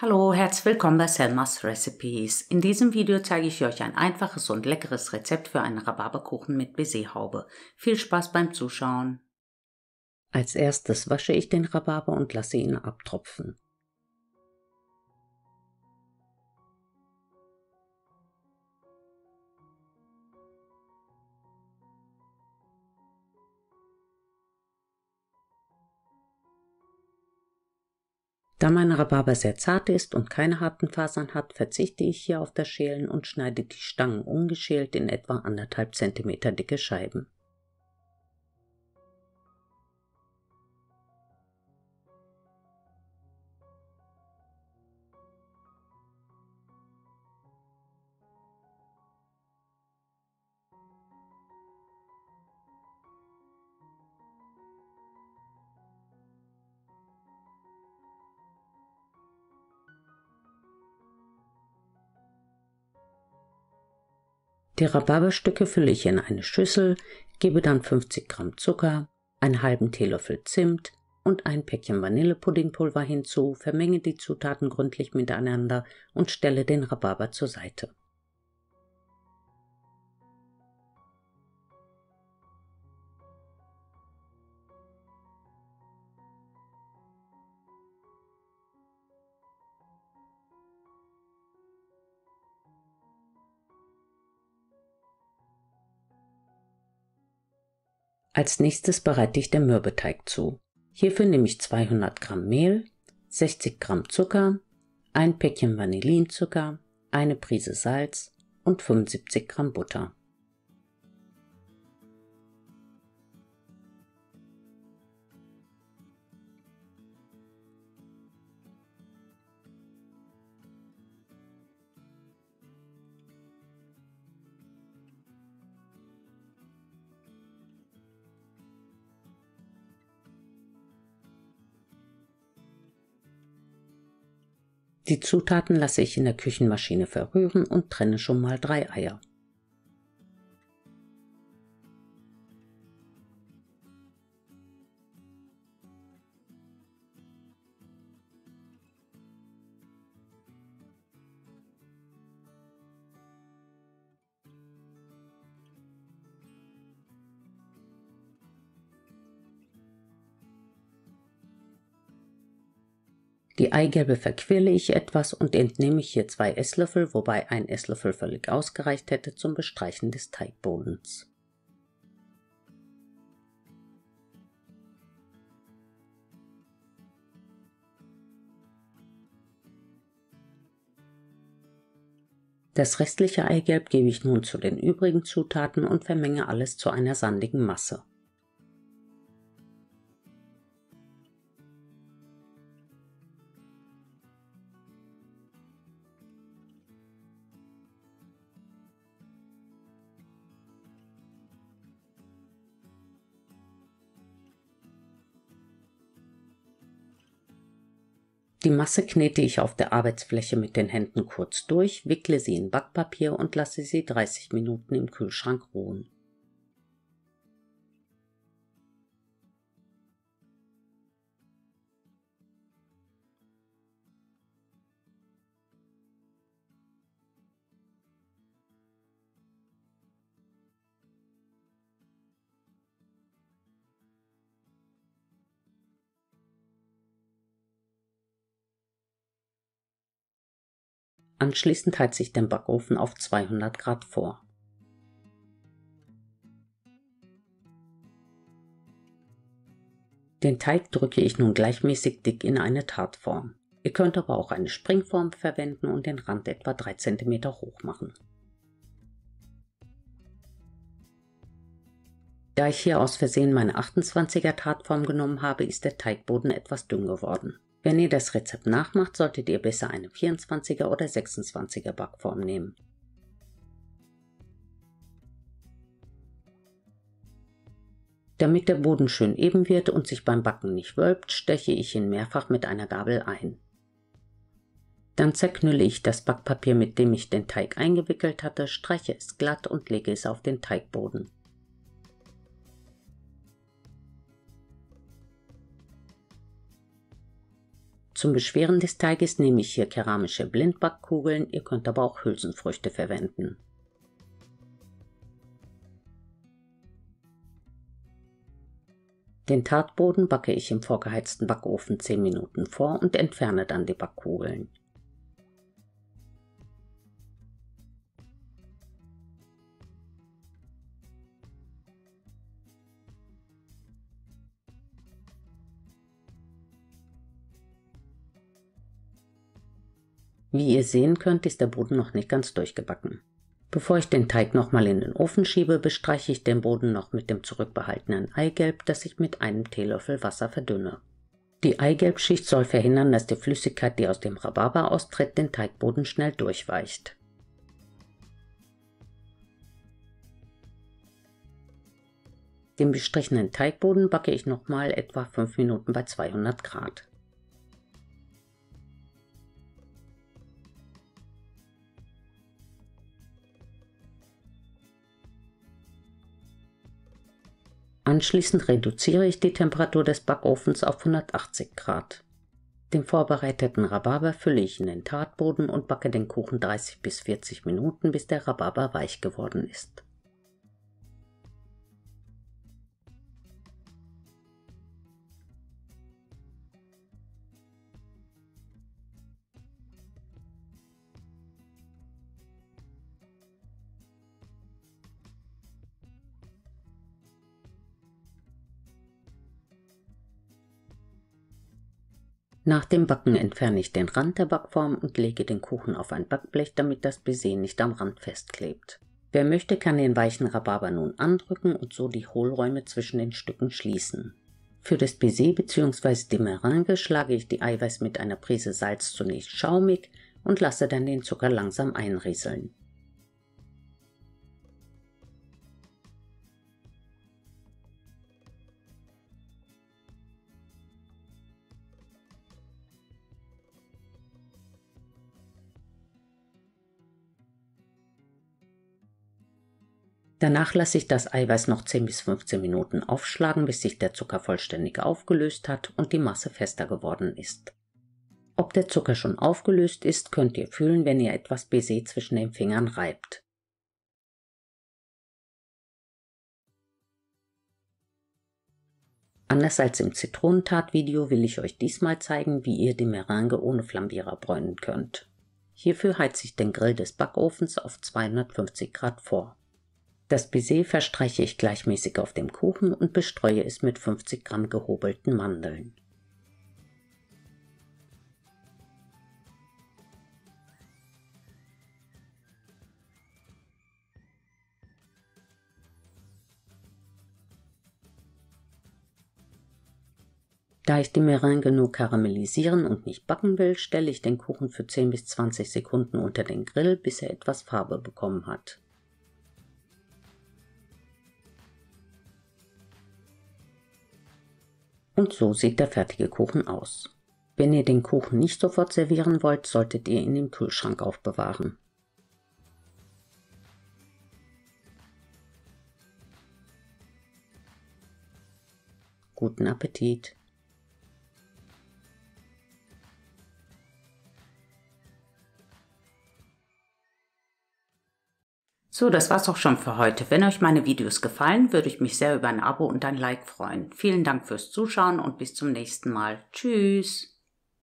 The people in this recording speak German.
Hallo, herzlich willkommen bei Selmas Recipes. In diesem Video zeige ich euch ein einfaches und leckeres Rezept für einen Rhabarberkuchen mit Baiserhaube. Viel Spaß beim Zuschauen! Als erstes wasche ich den Rhabarber und lasse ihn abtropfen. Da mein Rhabarber sehr zart ist und keine harten Fasern hat, verzichte ich hier auf das Schälen und schneide die Stangen ungeschält in etwa 1,5 cm dicke Scheiben. Die Rhabarberstücke fülle ich in eine Schüssel, gebe dann 50 Gramm Zucker, einen halben Teelöffel Zimt und ein Päckchen Vanillepuddingpulver hinzu, vermenge die Zutaten gründlich miteinander und stelle den Rhabarber zur Seite. Als nächstes bereite ich den Mürbeteig zu. Hierfür nehme ich 200 Gramm Mehl, 60 Gramm Zucker, ein Päckchen Vanillinzucker, eine Prise Salz und 75 Gramm Butter. Die Zutaten lasse ich in der Küchenmaschine verrühren und trenne schon mal 3 Eier. Die Eigelbe verquirle ich etwas und entnehme ich hier 2 Esslöffel, wobei ein Esslöffel völlig ausgereicht hätte zum Bestreichen des Teigbodens. Das restliche Eigelb gebe ich nun zu den übrigen Zutaten und vermenge alles zu einer sandigen Masse. Die Masse knete ich auf der Arbeitsfläche mit den Händen kurz durch, wickle sie in Backpapier und lasse sie 30 Minuten im Kühlschrank ruhen. Anschließend heize ich den Backofen auf 200 Grad vor. Den Teig drücke ich nun gleichmäßig dick in eine Tartform. Ihr könnt aber auch eine Springform verwenden und den Rand etwa 3 cm hoch machen. Da ich hier aus Versehen meine 28er Tartform genommen habe, ist der Teigboden etwas dünn geworden. Wenn ihr das Rezept nachmacht, solltet ihr besser eine 24er oder 26er Backform nehmen. Damit der Boden schön eben wird und sich beim Backen nicht wölbt, steche ich ihn mehrfach mit einer Gabel ein. Dann zerknülle ich das Backpapier, mit dem ich den Teig eingewickelt hatte, streiche es glatt und lege es auf den Teigboden. Zum Beschweren des Teiges nehme ich hier keramische Blindbackkugeln, ihr könnt aber auch Hülsenfrüchte verwenden. Den Tartboden backe ich im vorgeheizten Backofen 10 Minuten vor und entferne dann die Backkugeln. Wie ihr sehen könnt, ist der Boden noch nicht ganz durchgebacken. Bevor ich den Teig nochmal in den Ofen schiebe, bestreiche ich den Boden noch mit dem zurückbehaltenen Eigelb, das ich mit einem Teelöffel Wasser verdünne. Die Eigelbschicht soll verhindern, dass die Flüssigkeit, die aus dem Rhabarber austritt, den Teigboden schnell durchweicht. Den bestrichenen Teigboden backe ich nochmal etwa 5 Minuten bei 200 Grad. Anschließend reduziere ich die Temperatur des Backofens auf 180 Grad. Den vorbereiteten Rhabarber fülle ich in den Tartboden und backe den Kuchen 30 bis 40 Minuten, bis der Rhabarber weich geworden ist. Nach dem Backen entferne ich den Rand der Backform und lege den Kuchen auf ein Backblech, damit das Baiser nicht am Rand festklebt. Wer möchte, kann den weichen Rhabarber nun andrücken und so die Hohlräume zwischen den Stücken schließen. Für das Baiser bzw. die Meringue schlage ich die Eiweiß mit einer Prise Salz zunächst schaumig und lasse dann den Zucker langsam einrieseln. Danach lasse ich das Eiweiß noch 10 bis 15 Minuten aufschlagen, bis sich der Zucker vollständig aufgelöst hat und die Masse fester geworden ist. Ob der Zucker schon aufgelöst ist, könnt ihr fühlen, wenn ihr etwas Baiser zwischen den Fingern reibt. Anders als im Zitronentat-Video will ich euch diesmal zeigen, wie ihr die Meringue ohne Flambierer bräunen könnt. Hierfür heize ich den Grill des Backofens auf 250 Grad vor. Das Baiser verstreiche ich gleichmäßig auf dem Kuchen und bestreue es mit 50 Gramm gehobelten Mandeln. Da ich die Meringue nur karamellisieren und nicht backen will, stelle ich den Kuchen für 10 bis 20 Sekunden unter den Grill, bis er etwas Farbe bekommen hat. Und so sieht der fertige Kuchen aus. Wenn ihr den Kuchen nicht sofort servieren wollt, solltet ihr ihn im Kühlschrank aufbewahren. Guten Appetit! So, das war's auch schon für heute. Wenn euch meine Videos gefallen, würde ich mich sehr über ein Abo und ein Like freuen. Vielen Dank fürs Zuschauen und bis zum nächsten Mal. Tschüss!